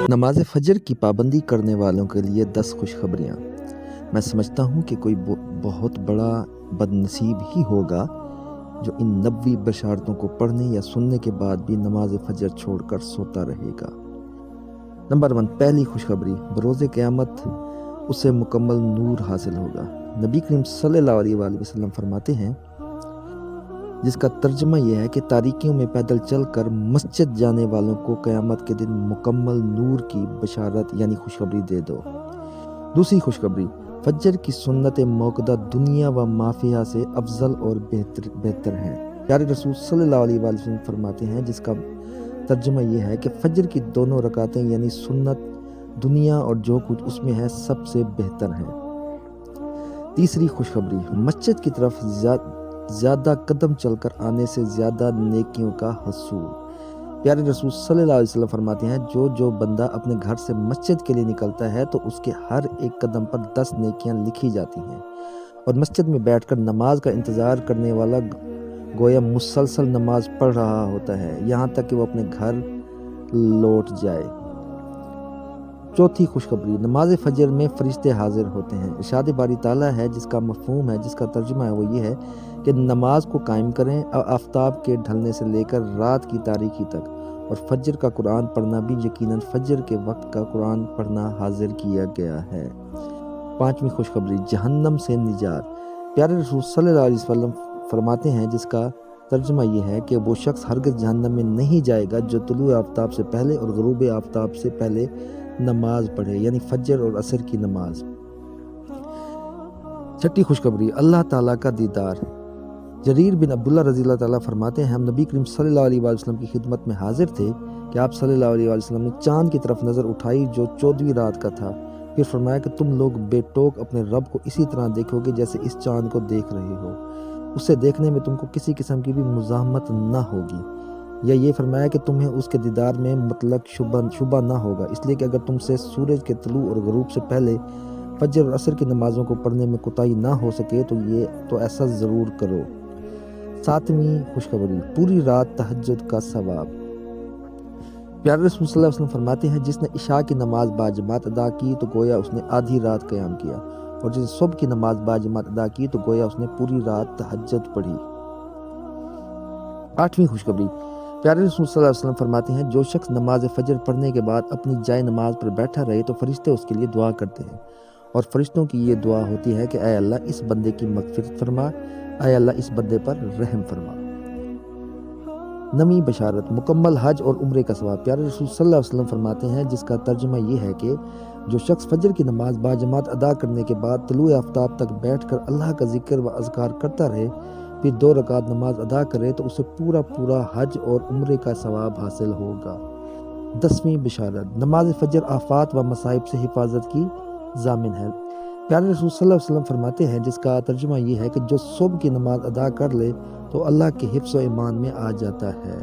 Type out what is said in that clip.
نماز فجر کی پابندی کرنے والوں کے لیے 10 خوشخبریاں۔ میں سمجھتا ہوں کہ کوئی بہت بڑا بد نصیب ہی ہوگا جو ان 90 بشارتوں کو پڑھنے یا سننے کے بعد بھی نماز فجر چھوڑ کر سوتا رہے گا۔ نمبر 1، پہلی خوشخبری، بروز قیامت اسے مکمل نور حاصل ہوگا۔ نبی کریم صلی اللہ علیہ وآلہ وسلم فرماتے ہیں، جس کا ترجمہ یہ ہے کہ تاریکیوں میں پیدل چل کر مسجد جانے والوں کو قیامت کے دن مکمل نور کی بشارت یعنی خوشخبری دے دو۔ دوسری خوشخبری، فجر کی سنت موقدہ دنیا و مافیہ سے افضل اور بہتر ہیں۔ پیارے رسول صلی اللہ علیہ وآلہ وسلم فرماتے ہیں، جس کا ترجمہ یہ ہے کہ فجر کی دونوں رکعتیں یعنی سنت دنیا اور جو کچھ اس میں ہے سب سے بہتر ہیں۔ تیسری خوشخبری، مسجد کی طرف زیادہ قدم چل کر آنے سے زیادہ نیکیوں کا حصول۔ پیارے رسول صلی اللہ علیہ وسلم فرماتے ہیں، جو بندہ اپنے گھر سے مسجد کے لیے نکلتا ہے تو اس کے ہر ایک قدم پر 10 نیکیاں لکھی جاتی ہیں، اور مسجد میں بیٹھ کر نماز کا انتظار کرنے والا گویا مسلسل نماز پڑھ رہا ہوتا ہے یہاں تک کہ وہ اپنے گھر لوٹ جائے۔ چوتھی خوشخبری، نماز فجر میں فرشتے حاضر ہوتے ہیں۔ ارشاد باری تعالیٰ ہے، جس کا مفہوم ہے، جس کا ترجمہ ہے وہ یہ ہے کہ نماز کو قائم کریں آفتاب کے ڈھلنے سے لے کر رات کی تاریکی تک، اور فجر کا قرآن پڑھنا بھی یقیناً فجر کے وقت کا قرآن پڑھنا حاضر کیا گیا ہے۔ پانچویں خوشخبری، جہنم سے نجات۔ پیارے رسول صلی اللہ علیہ وسلم فرماتے ہیں، جس کا ترجمہ یہ ہے کہ وہ شخص ہرگز جہنم میں نہیں جائے گا جو طلوع آفتاب سے پہلے اور غروب آفتاب سے پہلے نماز پڑھے، یعنی فجر اور عصر کی نماز۔ چھٹی خوشخبری، اللہ تعالیٰ کا دیدار۔ جریر بن عبداللہ رضی اللہ تعالیٰ فرماتے ہیں، ہم نبی کریم صلی اللہ علیہ وآلہ وسلم کی خدمت میں حاضر تھے کہ آپ صلی اللہ علیہ وآلہ وسلم نے چاند کی طرف نظر اٹھائی جو 14ویں رات کا تھا، پھر فرمایا کہ تم لوگ بے ٹوک اپنے رب کو اسی طرح دیکھو گے جیسے اس چاند کو دیکھ رہے ہو، اسے دیکھنے میں تم کو کسی قسم کی بھی مزاحمت نہ ہوگی، یا یہ فرمایا کہ تمہیں اس کے دیدار میں مطلق شبہ نہ ہوگا، اس لیے کہ اگر تم سے سورج کے طلوع اور غروب سے پہلے فجر اور عصر کی نمازوں کو پڑھنے میں کوتاہی نہ ہو سکے تو ایسا ضرور کرو۔ ساتویں خوشخبری، پوری رات تہجد کا ثواب۔ پیارے رسول صلی اللہ علیہ وسلم فرماتے ہیں، جس نے عشاء کی نماز باجماعت ادا کی تو گویا اس نے آدھی رات قیام کیا، اور جس نے صبح کی نماز باجماعت ادا کی تو گویا اس نے پوری رات تہجد پڑھی۔ آٹھویں خوشخبری، پیارے رسول صلی اللہ علیہ وسلم فرماتے ہیں، جو شخص نماز فجر پڑھنے کے بعد اپنی جائے نماز پر بیٹھا رہے تو فرشتے اس کے لیے دعا کرتے ہیں، اور فرشتوں کی یہ دعا ہوتی ہے کہ اے اللہ اس بندے کی مغفرت فرما، اے اللہ اس بندے پر رحم فرما۔ نویں بشارت، مکمل حج اور عمرے کا ثواب۔ پیارے رسول صلی اللہ علیہ وسلم فرماتے ہیں، جس کا ترجمہ یہ ہے کہ جو شخص فجر کی نماز باجماعت ادا کرنے کے بعد طلوع آفتاب تک بیٹھ کر اللہ کا ذکر و اذکار کرتا رہے، پھر 2 رکعت نماز ادا کرے تو اسے پورا حج اور عمرے کا ثواب حاصل ہوگا۔ 10ویں بشارت، نماز فجر آفات و مصائب سے حفاظت کی ضامن ہے۔ پیارے رسول صلی اللہ علیہ وسلم فرماتے ہیں، جس کا ترجمہ یہ ہے کہ جو صبح کی نماز ادا کر لے تو اللہ کے حفظ و ایمان میں آ جاتا ہے۔